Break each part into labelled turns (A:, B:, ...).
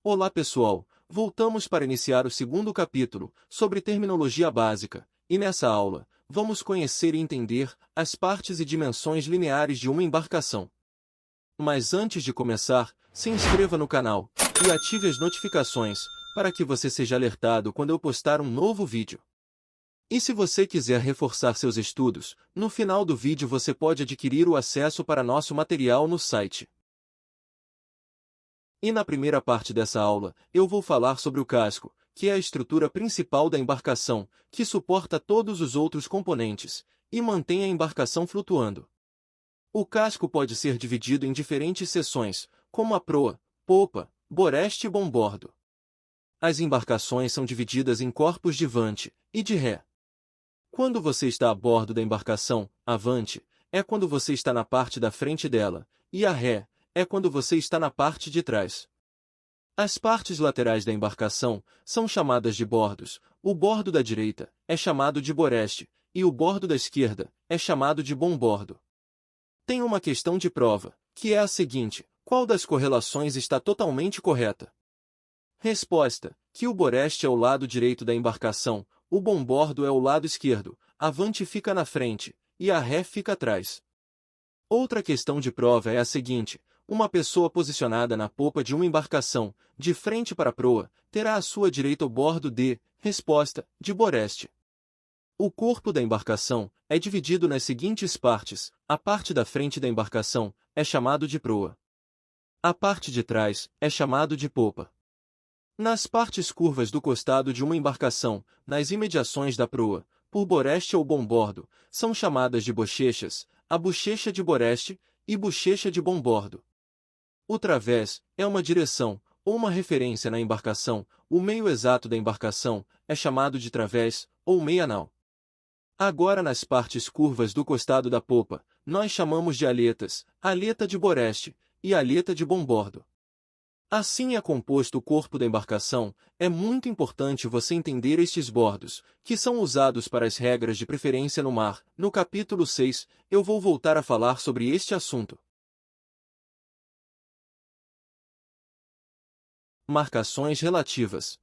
A: Olá pessoal, voltamos para iniciar o segundo capítulo, sobre terminologia básica, e nessa aula, vamos conhecer e entender as partes e dimensões lineares de uma embarcação. Mas antes de começar, se inscreva no canal, e ative as notificações, para que você seja alertado quando eu postar um novo vídeo. E se você quiser reforçar seus estudos, no final do vídeo você pode adquirir o acesso para nosso material no site. E na primeira parte dessa aula, eu vou falar sobre o casco, que é a estrutura principal da embarcação, que suporta todos os outros componentes, e mantém a embarcação flutuando. O casco pode ser dividido em diferentes seções, como a proa, popa, boreste e bombordo. As embarcações são divididas em corpos de vante e de ré. Quando você está a bordo da embarcação, a vante é quando você está na parte da frente dela, e a ré é quando você está na parte de trás. As partes laterais da embarcação são chamadas de bordos. O bordo da direita é chamado de boreste, e o bordo da esquerda é chamado de bombordo. Tem uma questão de prova, que é a seguinte: qual das correlações está totalmente correta? Resposta: que o boreste é o lado direito da embarcação, o bombordo é o lado esquerdo, a vante fica na frente, e a ré fica atrás. Outra questão de prova é a seguinte: uma pessoa posicionada na popa de uma embarcação, de frente para a proa, terá à sua direita o bordo de, resposta, de boreste. O corpo da embarcação é dividido nas seguintes partes: a parte da frente da embarcação é chamado de proa. A parte de trás é chamado de popa. Nas partes curvas do costado de uma embarcação, nas imediações da proa, por boreste ou bombordo, são chamadas de bochechas, a bochecha de boreste e bochecha de bombordo. O través é uma direção, ou uma referência na embarcação, o meio exato da embarcação é chamado de través, ou meia-nau. Agora nas partes curvas do costado da popa, nós chamamos de aletas, aleta de boreste e aleta de bombordo. Assim é composto o corpo da embarcação. É muito importante você entender estes bordos, que são usados para as regras de preferência no mar. No capítulo 6, eu vou voltar a falar sobre este assunto. Marcações relativas.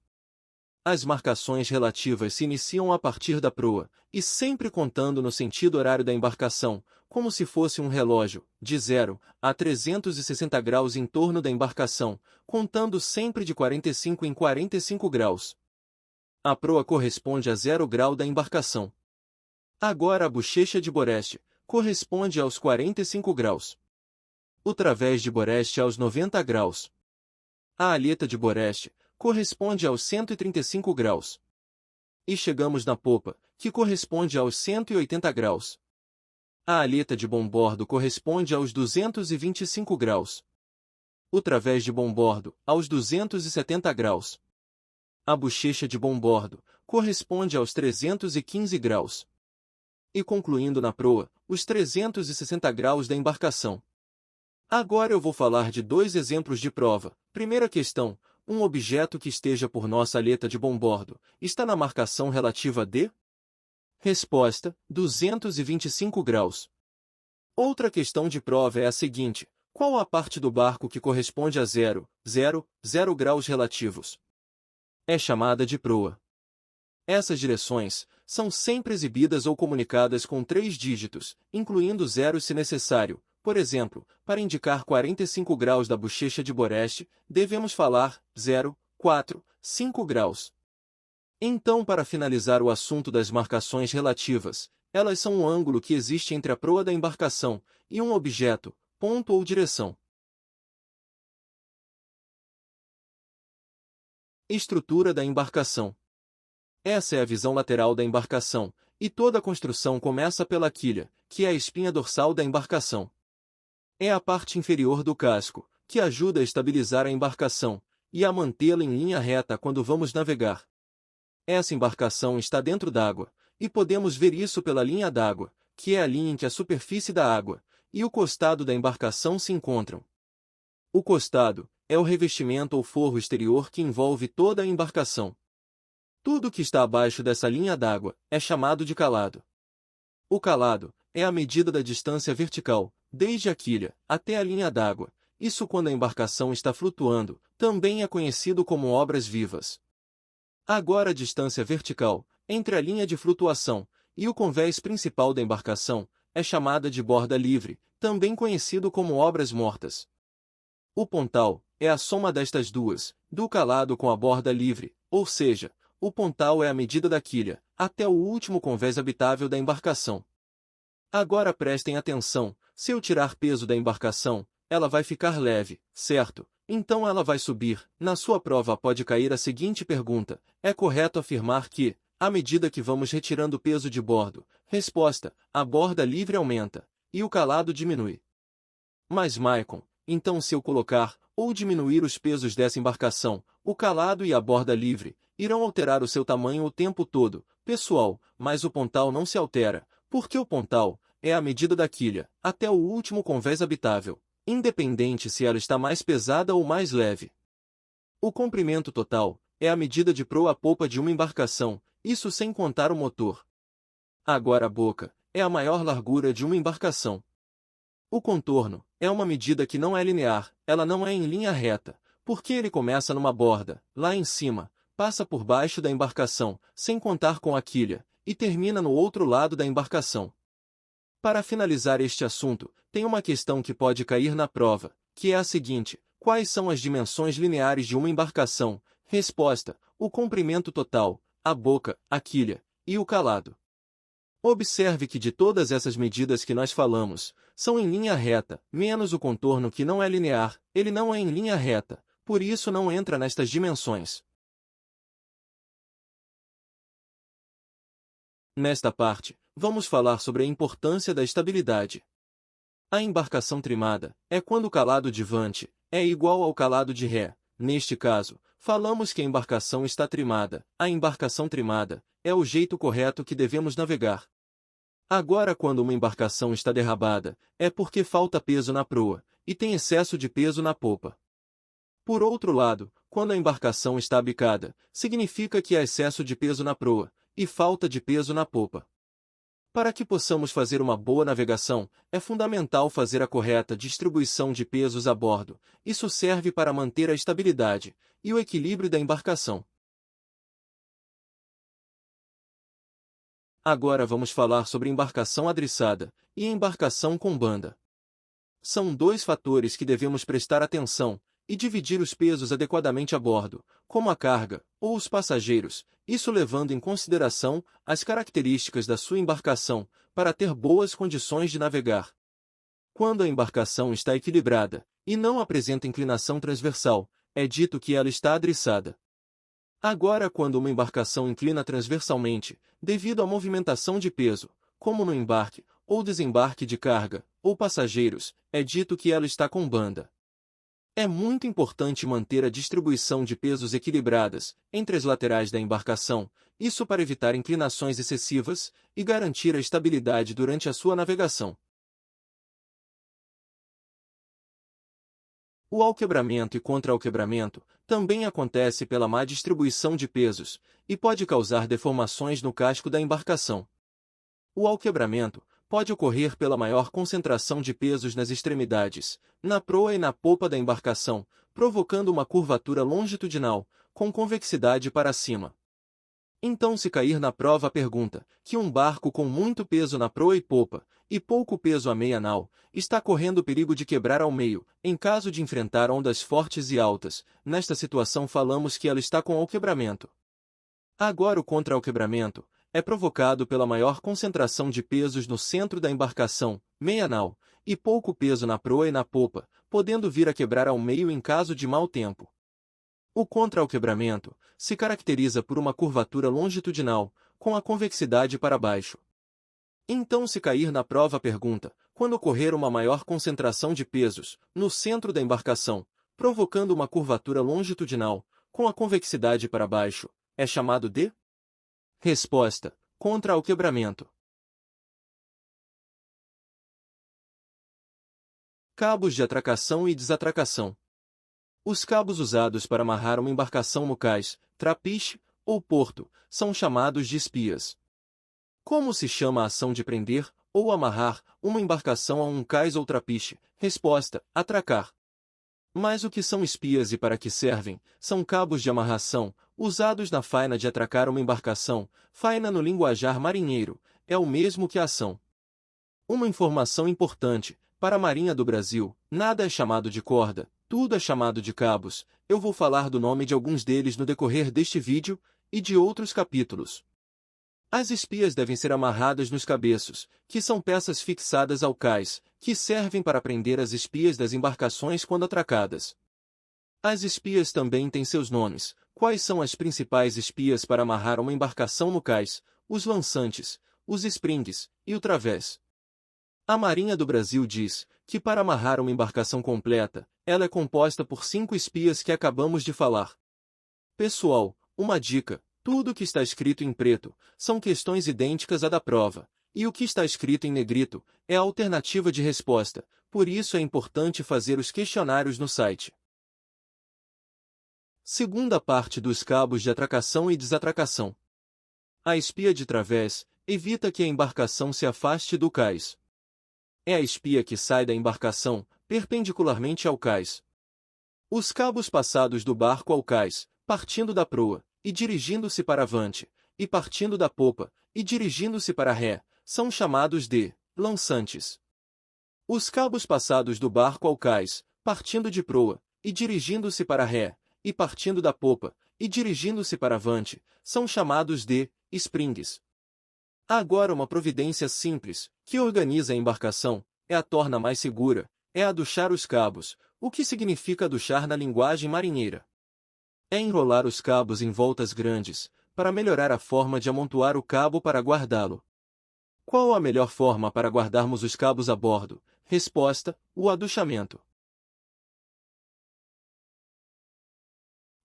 A: As marcações relativas se iniciam a partir da proa, e sempre contando no sentido horário da embarcação, como se fosse um relógio, de 0 a 360 graus em torno da embarcação, contando sempre de 45 em 45 graus. A proa corresponde a 0 grau da embarcação. Agora a bochecha de boreste corresponde aos 45 graus. O través de boreste aos 90 graus. A aleta de boreste corresponde aos 135 graus. E chegamos na popa, que corresponde aos 180 graus. A aleta de bombordo corresponde aos 225 graus. O través de bombordo, aos 270 graus. A bochecha de bombordo corresponde aos 315 graus. E concluindo na proa, os 360 graus da embarcação. Agora eu vou falar de dois exemplos de prova. Primeira questão: um objeto que esteja por nossa aleta de bombordo está na marcação relativa de? Resposta: 225 graus. Outra questão de prova é a seguinte: qual a parte do barco que corresponde a 0 graus relativos? É chamada de proa. Essas direções são sempre exibidas ou comunicadas com 3 dígitos, incluindo 0 se necessário. Por exemplo, para indicar 45 graus da bochecha de boreste, devemos falar 0, 4, 5 graus. Então, para finalizar o assunto das marcações relativas, elas são um ângulo que existe entre a proa da embarcação e um objeto, ponto ou direção. Estrutura da embarcação. Essa é a visão lateral da embarcação, e toda a construção começa pela quilha, que é a espinha dorsal da embarcação. É a parte inferior do casco, que ajuda a estabilizar a embarcação e a mantê-la em linha reta quando vamos navegar. Essa embarcação está dentro d'água, e podemos ver isso pela linha d'água, que é a linha em que a superfície da água e o costado da embarcação se encontram. O costado é o revestimento ou forro exterior que envolve toda a embarcação. Tudo que está abaixo dessa linha d'água é chamado de calado. O calado é a medida da distância vertical, desde a quilha até a linha d'água, isso quando a embarcação está flutuando, Também é conhecido como obras vivas. Agora a distância vertical, entre a linha de flutuação e o convés principal da embarcação, é chamada de borda livre, também conhecido como obras mortas. O pontal é a soma destas duas, do calado com a borda livre, ou seja, o pontal é a medida da quilha, até o último convés habitável da embarcação. Agora prestem atenção, se eu tirar peso da embarcação, ela vai ficar leve, certo? Então ela vai subir. Na sua prova pode cair a seguinte pergunta: é correto afirmar que, à medida que vamos retirando peso de bordo, resposta, a borda livre aumenta, e o calado diminui. Mas Maicon, então se eu colocar, ou diminuir os pesos dessa embarcação, o calado e a borda livre, irão alterar o seu tamanho o tempo todo, pessoal, mas o pontal não se altera, porque o pontal é a medida da quilha, até o último convés habitável, independente se ela está mais pesada ou mais leve. O comprimento total é a medida de proa a popa de uma embarcação, isso sem contar o motor. Agora a boca é a maior largura de uma embarcação. O contorno é uma medida que não é linear, ela não é em linha reta, porque ele começa numa borda, lá em cima, passa por baixo da embarcação, sem contar com a quilha, e termina no outro lado da embarcação. Para finalizar este assunto, tem uma questão que pode cair na prova, que é a seguinte: quais são as dimensões lineares de uma embarcação? Resposta: o comprimento total, a boca, a quilha e o calado. Observe que de todas essas medidas que nós falamos, são em linha reta, menos o contorno que não é linear, ele não é em linha reta, por isso não entra nestas dimensões. Nesta parte, vamos falar sobre a importância da estabilidade. A embarcação trimada é quando o calado de vante é igual ao calado de ré. Neste caso, falamos que a embarcação está trimada. A embarcação trimada é o jeito correto que devemos navegar. Agora, quando uma embarcação está derrabada, é porque falta peso na proa e tem excesso de peso na popa. Por outro lado, quando a embarcação está bicada, significa que há excesso de peso na proa e falta de peso na popa. Para que possamos fazer uma boa navegação, é fundamental fazer a correta distribuição de pesos a bordo. Isso serve para manter a estabilidade e o equilíbrio da embarcação. Agora vamos falar sobre embarcação adriçada e embarcação com banda. São dois fatores que devemos prestar atenção e dividir os pesos adequadamente a bordo, como a carga ou os passageiros, isso levando em consideração as características da sua embarcação, para ter boas condições de navegar. Quando a embarcação está equilibrada e não apresenta inclinação transversal, é dito que ela está adriçada. Agora, quando uma embarcação inclina transversalmente, devido à movimentação de peso, como no embarque ou desembarque de carga ou passageiros, é dito que ela está com banda. É muito importante manter a distribuição de pesos equilibradas entre as laterais da embarcação, isso para evitar inclinações excessivas e garantir a estabilidade durante a sua navegação. O alquebramento e contra-alquebramento também acontece pela má distribuição de pesos e pode causar deformações no casco da embarcação. O alquebramento pode ocorrer pela maior concentração de pesos nas extremidades, na proa e na popa da embarcação, provocando uma curvatura longitudinal, com convexidade para cima. Então, se cair na prova a pergunta que um barco com muito peso na proa e popa, e pouco peso à meia nau, está correndo perigo de quebrar ao meio, em caso de enfrentar ondas fortes e altas, nesta situação falamos que ela está com alquebramento. Agora o contra-alquebramento é provocado pela maior concentração de pesos no centro da embarcação, meia nau, e pouco peso na proa e na popa, podendo vir a quebrar ao meio em caso de mau tempo. O contra-alquebramento se caracteriza por uma curvatura longitudinal, com a convexidade para baixo. Então, se cair na prova a pergunta, quando ocorrer uma maior concentração de pesos no centro da embarcação, provocando uma curvatura longitudinal, com a convexidade para baixo, é chamado de? Resposta: contra-alquebramento. Cabos de atracação e desatracação. Os cabos usados para amarrar uma embarcação no cais, trapiche ou porto são chamados de espias. Como se chama a ação de prender ou amarrar uma embarcação a um cais ou trapiche? Resposta: atracar. Mas o que são espias e para que servem? São cabos de amarração, usados na faina de atracar uma embarcação. Faina no linguajar marinheiro, é o mesmo que a ação. Uma informação importante, para a Marinha do Brasil, nada é chamado de corda, tudo é chamado de cabos. Eu vou falar do nome de alguns deles no decorrer deste vídeo, e de outros capítulos. As espias devem ser amarradas nos cabeços, que são peças fixadas ao cais, que servem para prender as espias das embarcações quando atracadas. As espias também têm seus nomes. Quais são as principais espias para amarrar uma embarcação no cais? Os lançantes, os springs e o través. A Marinha do Brasil diz que para amarrar uma embarcação completa, ela é composta por 5 espias que acabamos de falar. Pessoal, uma dica: tudo que está escrito em preto são questões idênticas à da prova, e o que está escrito em negrito é a alternativa de resposta, por isso é importante fazer os questionários no site. Segunda parte dos cabos de atracação e desatracação. A espia de través evita que a embarcação se afaste do cais. É a espia que sai da embarcação, perpendicularmente ao cais. Os cabos passados do barco ao cais, partindo da proa, e dirigindo-se para avante, e partindo da popa, e dirigindo-se para ré, são chamados de lançantes. Os cabos passados do barco ao cais, partindo de proa, e dirigindo-se para ré, e partindo da popa, e dirigindo-se para avante, são chamados de springs. Há agora uma providência simples, que organiza a embarcação, a torna mais segura, é aduchar os cabos. O que significa aduchar na linguagem marinheira? É enrolar os cabos em voltas grandes, para melhorar a forma de amontoar o cabo para guardá-lo. Qual a melhor forma para guardarmos os cabos a bordo? Resposta: o aduchamento.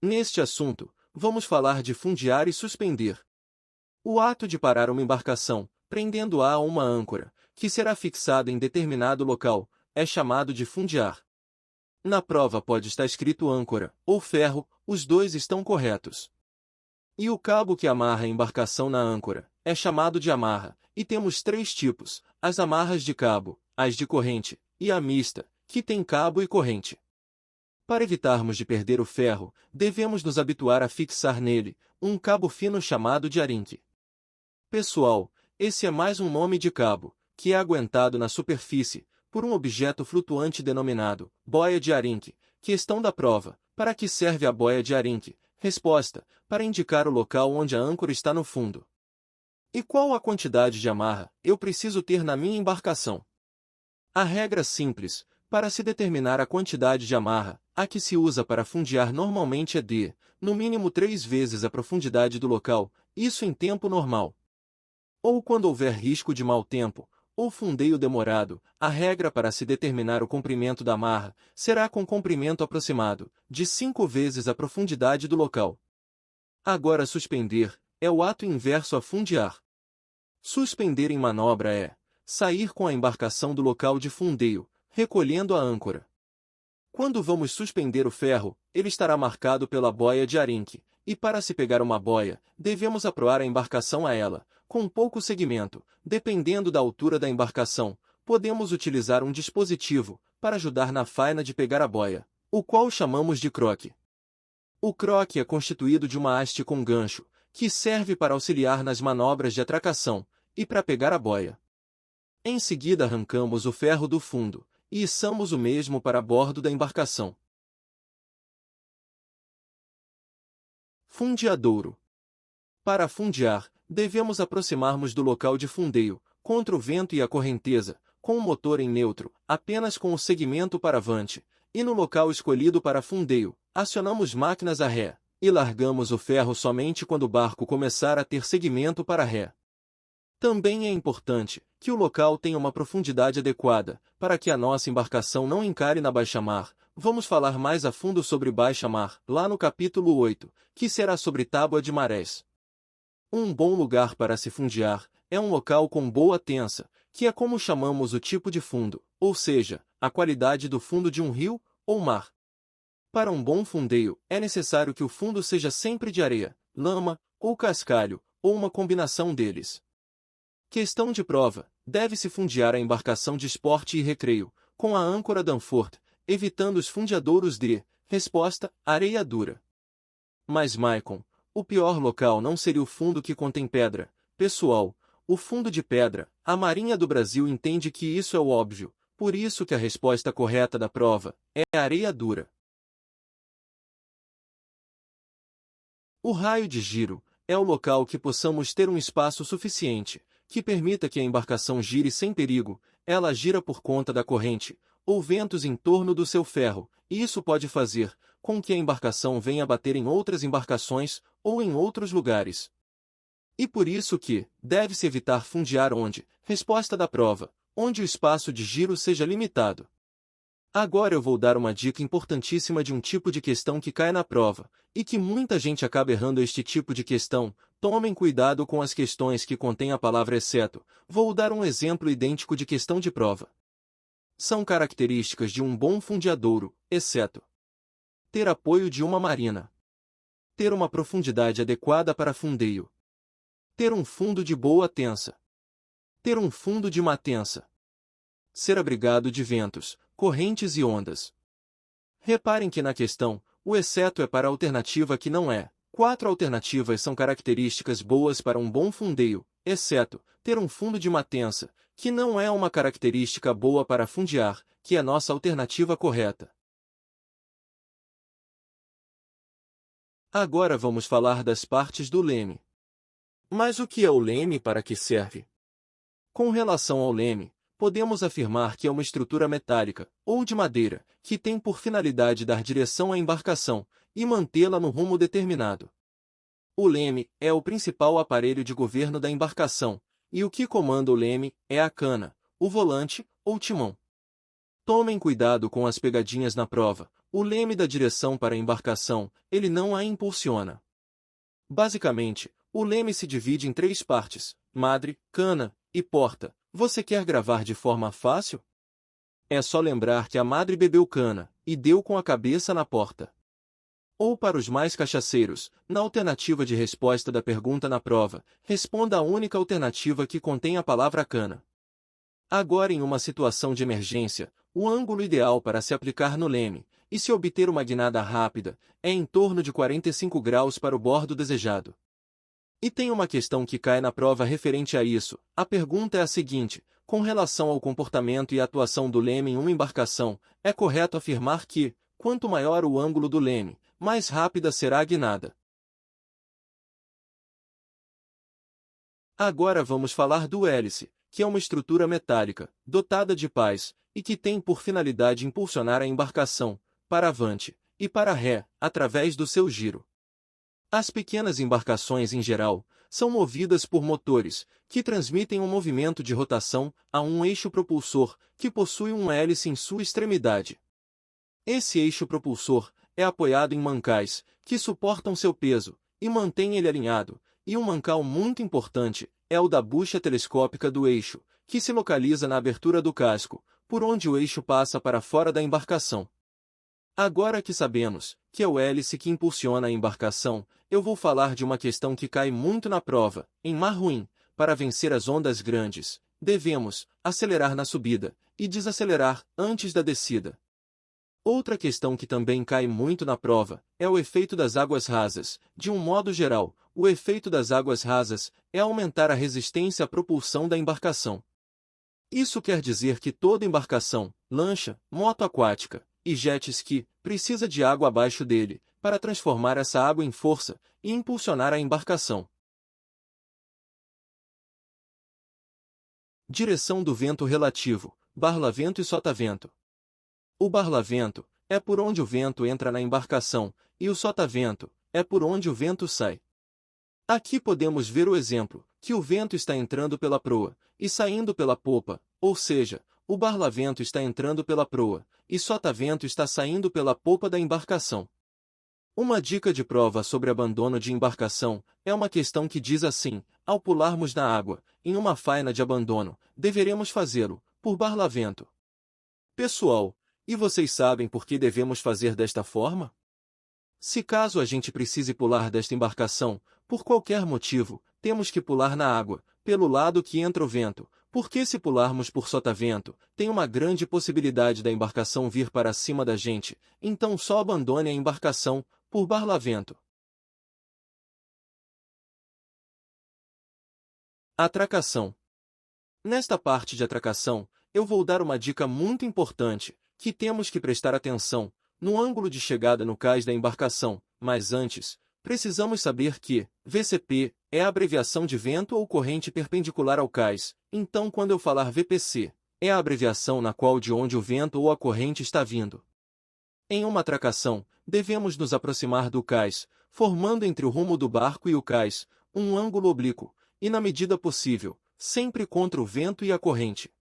A: Neste assunto, vamos falar de fundear e suspender. O ato de parar uma embarcação, prendendo-a a uma âncora, que será fixada em determinado local, é chamado de fundear. Na prova pode estar escrito âncora ou ferro, os dois estão corretos. E o cabo que amarra a embarcação na âncora é chamado de amarra, e temos 3 tipos: as amarras de cabo, as de corrente, e a mista, que tem cabo e corrente. Para evitarmos de perder o ferro, devemos nos habituar a fixar nele um cabo fino chamado de arinque. Pessoal, esse é mais um nome de cabo, que é aguentado na superfície, por um objeto flutuante denominado boia de arinque. Questão da prova: para que serve a boia de arinque? Resposta: para indicar o local onde a âncora está no fundo. E qual a quantidade de amarra eu preciso ter na minha embarcação? A regra simples, para se determinar a quantidade de amarra, a que se usa para fundear normalmente é de, no mínimo 3 vezes a profundidade do local, isso em tempo normal. Ou quando houver risco de mau tempo, ou fundeio demorado, a regra para se determinar o comprimento da amarra será com comprimento aproximado, de 5 vezes a profundidade do local. Agora suspender, é o ato inverso a fundear. Suspender em manobra é sair com a embarcação do local de fundeio, recolhendo a âncora. Quando vamos suspender o ferro, ele estará marcado pela boia de arinque, e para se pegar uma boia, devemos aproar a embarcação a ela, com pouco segmento, dependendo da altura da embarcação. Podemos utilizar um dispositivo, para ajudar na faina de pegar a boia, o qual chamamos de croque. O croque é constituído de uma haste com gancho, que serve para auxiliar nas manobras de atracação, e para pegar a boia. Em seguida arrancamos o ferro do fundo, e içamos o mesmo para bordo da embarcação. Fundeadouro. Para fundear, devemos aproximarmos do local de fundeio, contra o vento e a correnteza, com o motor em neutro, apenas com o segmento para avante, e no local escolhido para fundeio, acionamos máquinas a ré, e largamos o ferro somente quando o barco começar a ter segmento para ré. Também é importante que o local tenha uma profundidade adequada, para que a nossa embarcação não encare na baixa-mar. Vamos falar mais a fundo sobre baixa-mar, lá no capítulo 8, que será sobre tábua de marés. Um bom lugar para se fundear é um local com boa tensa, que é como chamamos o tipo de fundo, ou seja, a qualidade do fundo de um rio ou mar. Para um bom fundeio, é necessário que o fundo seja sempre de areia, lama ou cascalho, ou uma combinação deles. Questão de prova: deve-se fundear a embarcação de esporte e recreio, com a âncora Danforth, evitando os fundeadouros de... Resposta: areia dura. Mas Maicon, o pior local não seria o fundo que contém pedra. Pessoal, o fundo de pedra, a Marinha do Brasil entende que isso é o óbvio, por isso que a resposta correta da prova é areia dura. O raio de giro é o local que possamos ter um espaço suficiente, que permita que a embarcação gire sem perigo. Ela gira por conta da corrente, ou ventos em torno do seu ferro, e isso pode fazer com que a embarcação venha bater em outras embarcações, ou em outros lugares. E por isso que deve-se evitar fundear onde, resposta da prova, onde o espaço de giro seja limitado. Agora eu vou dar uma dica importantíssima de um tipo de questão que cai na prova, e que muita gente acaba errando este tipo de questão. Tomem cuidado com as questões que contêm a palavra exceto. Vou dar um exemplo idêntico de questão de prova. São características de um bom fundeadouro, exceto ter apoio de uma marina, ter uma profundidade adequada para fundeio, ter um fundo de boa tensa, ter um fundo de má tensa, ser abrigado de ventos, correntes e ondas. Reparem que na questão, o exceto é para a alternativa que não é. 4 alternativas são características boas para um bom fundeio, exceto ter um fundo de má tensa, que não é uma característica boa para fundear, que é nossa alternativa correta. Agora vamos falar das partes do leme. Mas o que é o leme e para que serve? Com relação ao leme, podemos afirmar que é uma estrutura metálica, ou de madeira, que tem por finalidade dar direção à embarcação, e mantê-la no rumo determinado. O leme é o principal aparelho de governo da embarcação, e o que comanda o leme é a cana, o volante, ou timão. Tomem cuidado com as pegadinhas na prova. O leme dá direção para a embarcação, ele não a impulsiona. Basicamente, o leme se divide em 3 partes: madre, cana e porta. Você quer gravar de forma fácil? É só lembrar que a madre bebeu cana e deu com a cabeça na porta. Ou para os mais cachaceiros, na alternativa de resposta da pergunta na prova, responda a única alternativa que contém a palavra cana. Agora, em uma situação de emergência, o ângulo ideal para se aplicar no leme, e se obter uma guinada rápida, é em torno de 45 graus para o bordo desejado. E tem uma questão que cai na prova referente a isso. A pergunta é a seguinte: com relação ao comportamento e atuação do leme em uma embarcação, é correto afirmar que, quanto maior o ângulo do leme, mais rápida será a guinada. Agora vamos falar do hélice, que é uma estrutura metálica, dotada de pás, e que tem por finalidade impulsionar a embarcação, para avante, e para ré, através do seu giro. As pequenas embarcações em geral, são movidas por motores, que transmitem um movimento de rotação a um eixo propulsor, que possui uma hélice em sua extremidade. Esse eixo propulsor é apoiado em mancais, que suportam seu peso, e mantém ele alinhado, e um mancal muito importante é o da bucha telescópica do eixo, que se localiza na abertura do casco, por onde o eixo passa para fora da embarcação. Agora que sabemos que é o hélice que impulsiona a embarcação, eu vou falar de uma questão que cai muito na prova. Em mar ruim, para vencer as ondas grandes, devemos acelerar na subida e desacelerar antes da descida. Outra questão que também cai muito na prova é o efeito das águas rasas. De um modo geral, o efeito das águas rasas é aumentar a resistência à propulsão da embarcação. Isso quer dizer que toda embarcação, lancha, moto aquática e jet ski precisa de água abaixo dele, para transformar essa água em força e impulsionar a embarcação. Direção do vento relativo, barlavento e sotavento. O barlavento é por onde o vento entra na embarcação, e o sotavento é por onde o vento sai. Aqui podemos ver o exemplo, que o vento está entrando pela proa e saindo pela popa, ou seja, o barlavento está entrando pela proa e sotavento está saindo pela popa da embarcação. Uma dica de prova sobre abandono de embarcação é uma questão que diz assim: ao pularmos na água, em uma faina de abandono, deveremos fazê-lo por barlavento. Pessoal, e vocês sabem por que devemos fazer desta forma? Se caso a gente precise pular desta embarcação, por qualquer motivo, temos que pular na água, pelo lado que entra o vento, Porque se pularmos por sotavento, tem uma grande possibilidade da embarcação vir para cima da gente, então só abandone a embarcação, por barlavento. Atracação. Nesta parte de atracação, eu vou dar uma dica muito importante, que temos que prestar atenção, no ângulo de chegada no cais da embarcação, mas antes, precisamos saber que VCP é a abreviação de vento ou corrente perpendicular ao cais, então quando eu falar VPC, é a abreviação na qual de onde o vento ou a corrente está vindo. Em uma atracação, devemos nos aproximar do cais, formando entre o rumo do barco e o cais, um ângulo oblíquo, e na medida possível, sempre contra o vento e a corrente.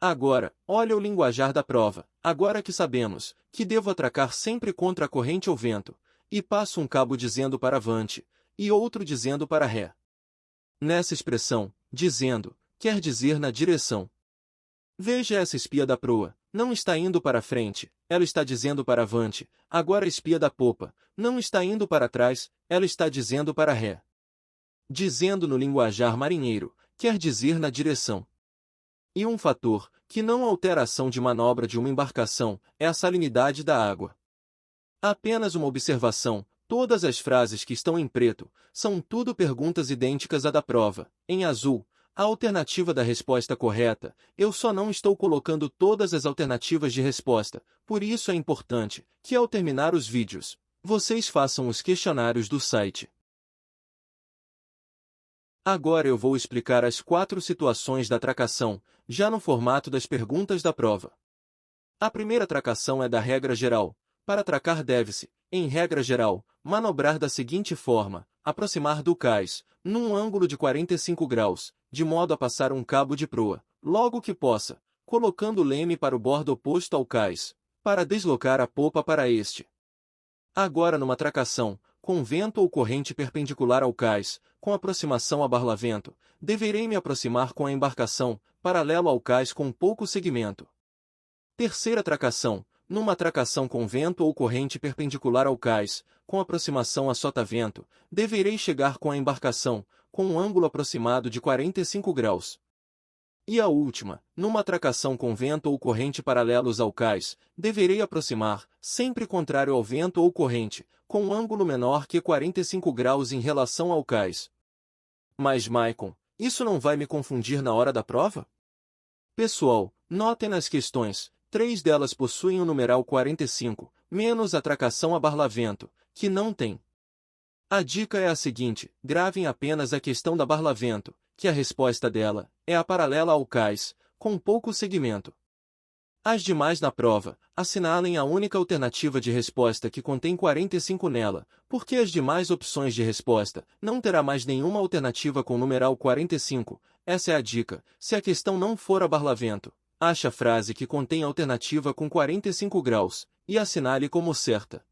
A: Agora, olha o linguajar da prova. Agora que sabemos que devo atracar sempre contra a corrente ou vento, e passo um cabo dizendo para avante, e outro dizendo para ré. Nessa expressão, dizendo, quer dizer na direção. Veja essa espia da proa, não está indo para frente, ela está dizendo para avante. Agora a espia da popa, não está indo para trás, ela está dizendo para ré. Dizendo no linguajar marinheiro, quer dizer na direção. E um fator, que não altera a ação de manobra de uma embarcação, é a salinidade da água. Apenas uma observação, todas as frases que estão em preto, são tudo perguntas idênticas à da prova. Em azul, a alternativa da resposta correta, eu só não estou colocando todas as alternativas de resposta, por isso é importante, que ao terminar os vídeos, vocês façam os questionários do site. Agora eu vou explicar as 4 situações da atracação, já no formato das perguntas da prova. A primeira atracação é da regra geral. Para atracar deve-se, em regra geral, manobrar da seguinte forma, aproximar do cais, num ângulo de 45 graus, de modo a passar um cabo de proa, logo que possa, colocando o leme para o bordo oposto ao cais, para deslocar a popa para este. Agora numa atracação, com vento ou corrente perpendicular ao cais, com aproximação a barlavento, deverei me aproximar com a embarcação, paralelo ao cais com pouco segmento. Terceira atracação, numa atracação com vento ou corrente perpendicular ao cais, com aproximação a sotavento, deverei chegar com a embarcação, com um ângulo aproximado de 45 graus. E a última, numa atracação com vento ou corrente paralelos ao cais, deverei aproximar, sempre contrário ao vento ou corrente, com um ângulo menor que 45 graus em relação ao cais. Mas Maicon, isso não vai me confundir na hora da prova? Pessoal, notem nas questões, 3 delas possuem o numeral 45, menos a atracação a barlavento, que não tem. A dica é a seguinte, gravem apenas a questão da barlavento, que a resposta dela é a paralela ao cais, com pouco segmento. As demais na prova, assinalem a única alternativa de resposta que contém 45 nela, porque as demais opções de resposta não terá mais nenhuma alternativa com numeral 45. Essa é a dica, se a questão não for a barlavento, ache a frase que contém alternativa com 45 graus, e assinale como certa.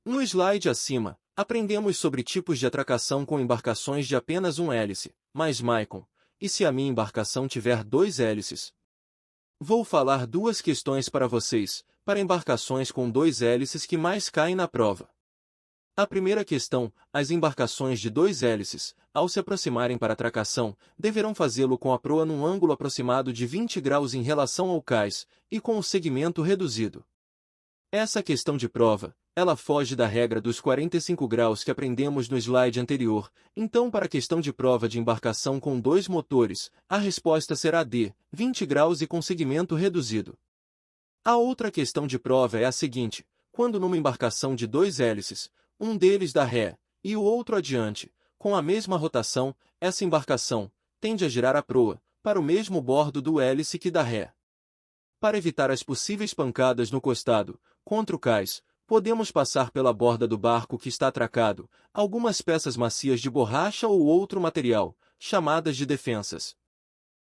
A: No slide acima, aprendemos sobre tipos de atracação com embarcações de apenas um hélice, mas Maicon, e se a minha embarcação tiver 2 hélices? Vou falar 2 questões para vocês, para embarcações com 2 hélices que mais caem na prova. A primeira questão, as embarcações de 2 hélices, ao se aproximarem para atracação, deverão fazê-lo com a proa num ângulo aproximado de 20 graus em relação ao cais, e com o segmento reduzido. Essa questão de prova, ela foge da regra dos 45 graus que aprendemos no slide anterior, então para a questão de prova de embarcação com 2 motores, a resposta será D, 20 graus e com segmento reduzido. A outra questão de prova é a seguinte, quando numa embarcação de 2 hélices, um deles dá ré, e o outro adiante, com a mesma rotação, essa embarcação tende a girar a proa, para o mesmo bordo do hélice que dá ré. Para evitar as possíveis pancadas no costado, contra o cais, podemos passar pela borda do barco que está atracado, algumas peças macias de borracha ou outro material, chamadas de defensas.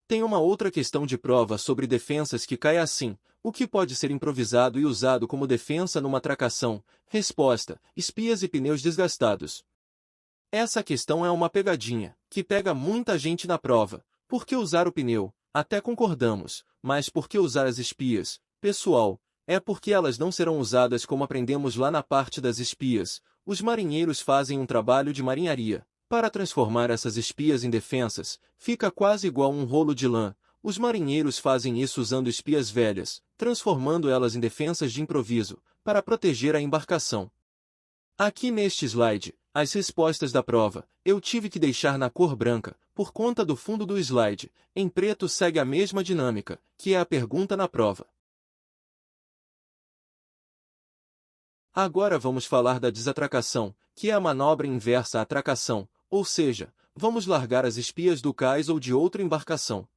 A: Tem uma outra questão de prova sobre defensas que cai assim, o que pode ser improvisado e usado como defensa numa atracação? Resposta, espias e pneus desgastados. Essa questão é uma pegadinha, que pega muita gente na prova. Por que usar o pneu? Até concordamos, mas por que usar as espias? Pessoal, é porque elas não serão usadas como aprendemos lá na parte das espias. Os marinheiros fazem um trabalho de marinharia, Para transformar essas espias em defensas, fica quase igual um rolo de lã. Os marinheiros fazem isso usando espias velhas, transformando elas em defensas de improviso, para proteger a embarcação. Aqui neste slide, as respostas da prova, eu tive que deixar na cor branca, por conta do fundo do slide. Em preto segue a mesma dinâmica, que é a pergunta na prova. Agora vamos falar da desatracação, que é a manobra inversa à atracação, ou seja, vamos largar as espias do cais ou de outra embarcação.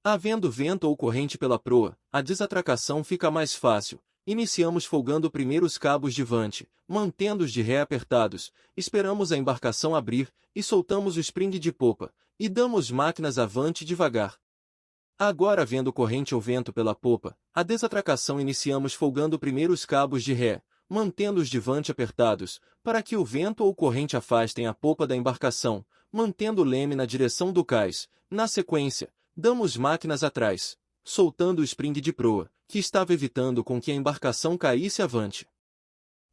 A: Havendo vento ou corrente pela proa, a desatracação fica mais fácil. Iniciamos folgando primeiro os cabos de vante, mantendo-os de ré apertados, esperamos a embarcação abrir, e soltamos o spring de popa, e damos máquinas avante devagar. Agora vendo corrente ou vento pela popa, a desatracação iniciamos folgando primeiro os cabos de ré, mantendo-os de vante apertados, para que o vento ou corrente afastem a popa da embarcação, mantendo o leme na direção do cais. Na sequência, damos máquinas atrás, soltando o spring de proa, que estava evitando com que a embarcação caísse avante.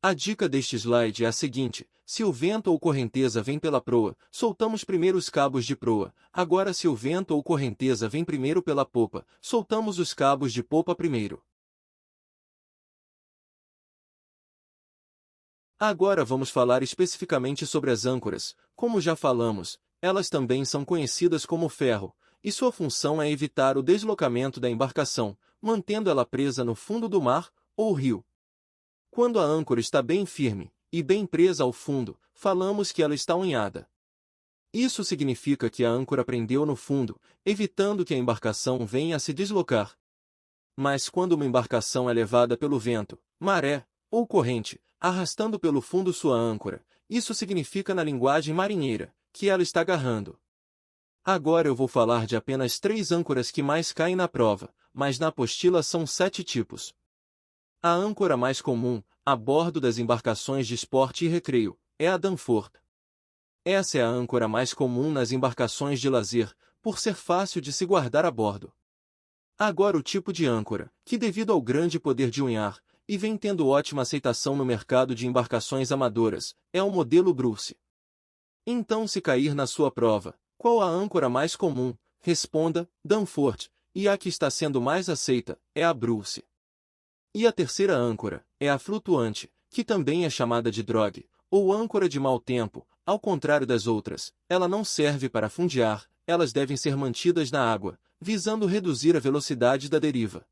A: A dica deste slide é a seguinte: se o vento ou correnteza vem pela proa, soltamos primeiro os cabos de proa. Agora se o vento ou correnteza vem primeiro pela popa, soltamos os cabos de popa primeiro. Agora vamos falar especificamente sobre as âncoras. Como já falamos, elas também são conhecidas como ferro, e sua função é evitar o deslocamento da embarcação, mantendo ela presa no fundo do mar ou rio. Quando a âncora está bem firme e bem presa ao fundo, falamos que ela está unhada. Isso significa que a âncora prendeu no fundo, evitando que a embarcação venha a se deslocar. Mas quando uma embarcação é levada pelo vento, maré ou corrente, arrastando pelo fundo sua âncora, isso significa na linguagem marinheira que ela está agarrando. Agora eu vou falar de apenas 3 âncoras que mais caem na prova, mas na apostila são 7 tipos. A âncora mais comum, a bordo das embarcações de esporte e recreio, é a Danforth. Essa é a âncora mais comum nas embarcações de lazer, por ser fácil de se guardar a bordo. Agora o tipo de âncora, que devido ao grande poder de unhar, e vem tendo ótima aceitação no mercado de embarcações amadoras, é o modelo Bruce. Então se cair na sua prova, qual a âncora mais comum? Responda, Danforth, e a que está sendo mais aceita, é a Bruce. E a terceira âncora, é a flutuante, que também é chamada de drogue, ou âncora de mau tempo. Ao contrário das outras, ela não serve para fundear, elas devem ser mantidas na água, visando reduzir a velocidade da deriva.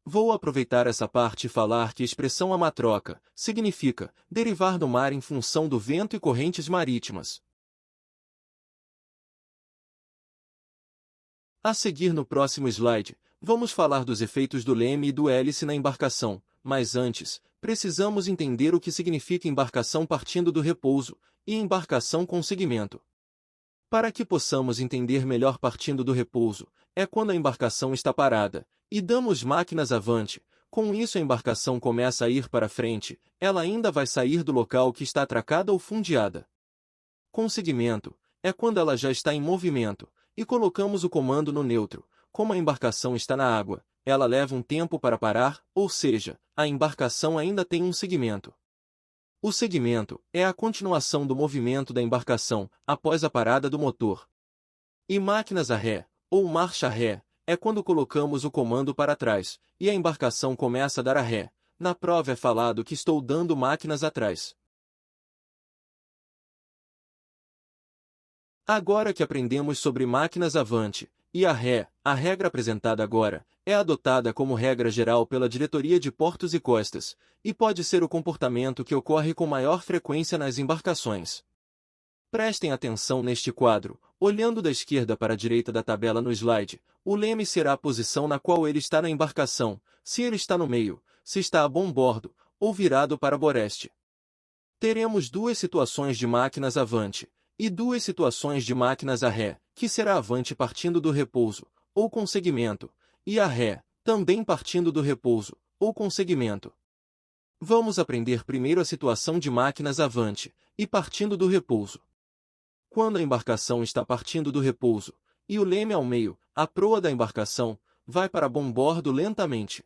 A: Vou aproveitar essa parte e falar que a expressão amatroca significa derivar do mar em função do vento e correntes marítimas. A seguir no próximo slide, vamos falar dos efeitos do leme e do hélice na embarcação, mas antes, precisamos entender o que significa embarcação partindo do repouso e embarcação com segmento. Para que possamos entender melhor partindo do repouso, é quando a embarcação está parada, e damos máquinas avante. Com isso a embarcação começa a ir para frente, ela ainda vai sair do local que está atracada ou fundeada. Com segmento, é quando ela já está em movimento, e colocamos o comando no neutro. Como a embarcação está na água, ela leva um tempo para parar, ou seja, a embarcação ainda tem um segmento. O segmento é a continuação do movimento da embarcação após a parada do motor. E máquinas a ré, ou marcha ré, é quando colocamos o comando para trás, e a embarcação começa a dar a ré. Na prova é falado que estou dando máquinas atrás. Agora que aprendemos sobre máquinas avante e a ré, a regra apresentada agora é adotada como regra geral pela Diretoria de Portos e Costas, e pode ser o comportamento que ocorre com maior frequência nas embarcações. Prestem atenção neste quadro, olhando da esquerda para a direita da tabela no slide, o leme será a posição na qual ele está na embarcação, se ele está no meio, se está a bom bordo, ou virado para boreste. Teremos 2 situações de máquinas avante, e 2 situações de máquinas a ré, que será avante partindo do repouso, ou com segmento, e a ré, também partindo do repouso, ou com segmento. Vamos aprender primeiro a situação de máquinas avante, e partindo do repouso. Quando a embarcação está partindo do repouso, e o leme ao meio, a proa da embarcação, vai para bom bordo lentamente.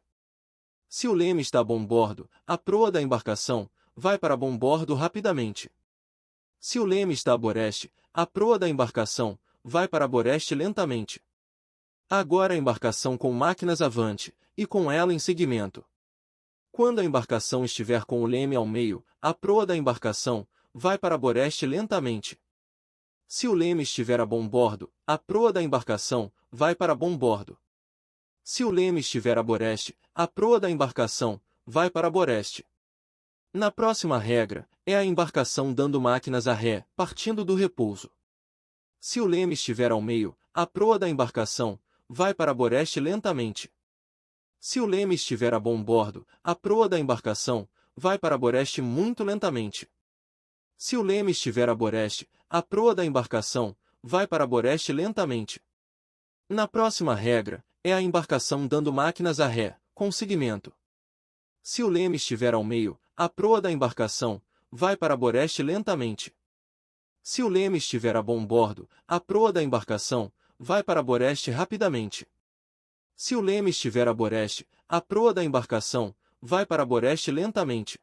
A: Se o leme está a bom bordo, a proa da embarcação, vai para bom bordo rapidamente. Se o leme está a boreste, a proa da embarcação vai para a boreste lentamente. Agora a embarcação com máquinas avante, e com ela em seguimento. Quando a embarcação estiver com o leme ao meio, a proa da embarcação vai para a boreste lentamente. Se o leme estiver a bom bordo, a proa da embarcação vai para bom bordo. Se o leme estiver a boreste, a proa da embarcação vai para a boreste. Na próxima regra, é a embarcação dando máquinas a ré, partindo do repouso. Se o leme estiver ao meio, a proa da embarcação vai para a boreste lentamente. Se o leme estiver a bom bordo, a proa da embarcação vai para a boreste muito lentamente. Se o leme estiver a boreste, a proa da embarcação vai para a boreste lentamente. Na próxima regra, é a embarcação dando máquinas a ré, com seguimento. Se o leme estiver ao meio, a proa da embarcação vai para a boreste lentamente. Se o leme estiver a bom bordo, a proa da embarcação vai para a boreste rapidamente. Se o leme estiver a boreste, a proa da embarcação vai para a boreste lentamente.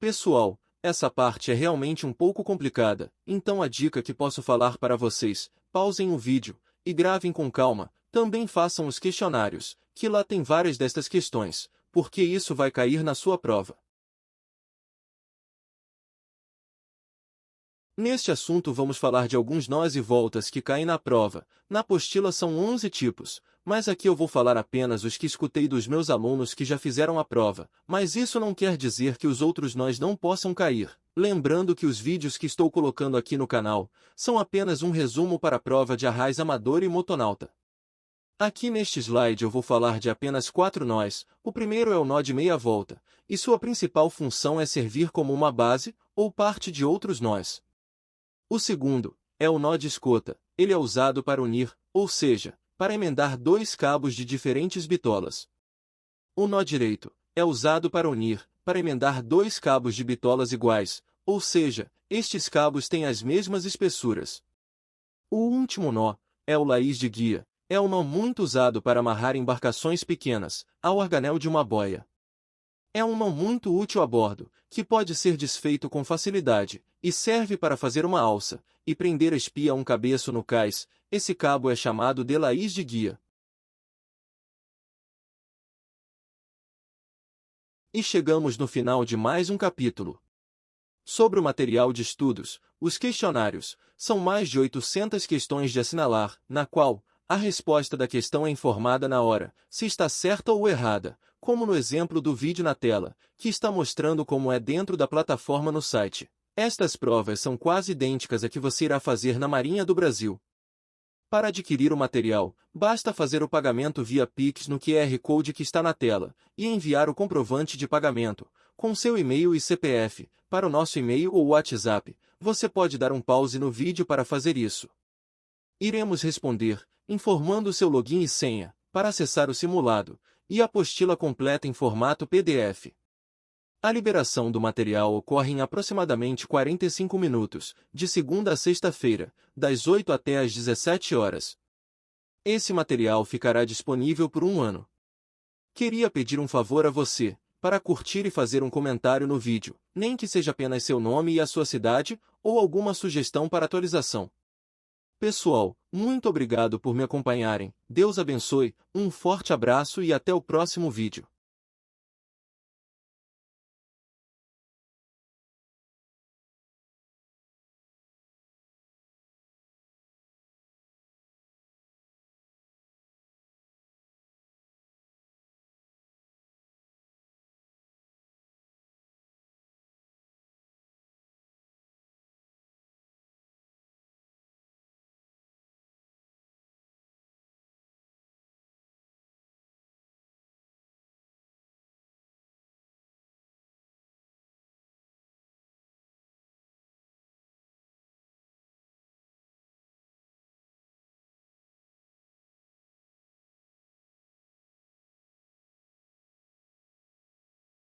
A: Pessoal, essa parte é realmente um pouco complicada, então a dica que posso falar para vocês: pausem o vídeo e gravem com calma. Também façam os questionários, que lá tem várias destas questões, porque isso vai cair na sua prova. Neste assunto vamos falar de alguns nós e voltas que caem na prova. Na apostila são 11 tipos, mas aqui eu vou falar apenas os que escutei dos meus alunos que já fizeram a prova, mas isso não quer dizer que os outros nós não possam cair. Lembrando que os vídeos que estou colocando aqui no canal são apenas um resumo para a prova de arraiz amador e motonauta. Aqui neste slide eu vou falar de apenas 4 nós. O primeiro é o nó de meia volta, e sua principal função é servir como uma base ou parte de outros nós. O segundo é o nó de escota. Ele é usado para unir, ou seja, para emendar dois cabos de diferentes bitolas. O nó direito é usado para unir, para emendar dois cabos de bitolas iguais, ou seja, estes cabos têm as mesmas espessuras. O último nó é o laís de guia. É um nó muito usado para amarrar embarcações pequenas ao arganel de uma boia. É um nó muito útil a bordo, que pode ser desfeito com facilidade, e serve para fazer uma alça e prender a espia a um cabeço no cais. Esse cabo é chamado de laís de guia. E chegamos no final de mais um capítulo. Sobre o material de estudos, os questionários, são mais de 800 questões de assinalar, na qual a resposta da questão é informada na hora, se está certa ou errada, como no exemplo do vídeo na tela, que está mostrando como é dentro da plataforma no site. Estas provas são quase idênticas à que você irá fazer na Marinha do Brasil. Para adquirir o material, basta fazer o pagamento via Pix no QR Code que está na tela, e enviar o comprovante de pagamento, com seu e-mail e CPF, para o nosso e-mail ou WhatsApp. Você pode dar um pause no vídeo para fazer isso. Iremos responder, informando seu login e senha, para acessar o simulado, e a apostila completa em formato PDF. A liberação do material ocorre em aproximadamente 45 minutos, de segunda a sexta-feira, das 8 até às 17 horas. Esse material ficará disponível por 1 ano. Queria pedir um favor a você, para curtir e fazer um comentário no vídeo, nem que seja apenas seu nome e a sua cidade, ou alguma sugestão para atualização. Pessoal, muito obrigado por me acompanharem, Deus abençoe, um forte abraço e até o próximo vídeo.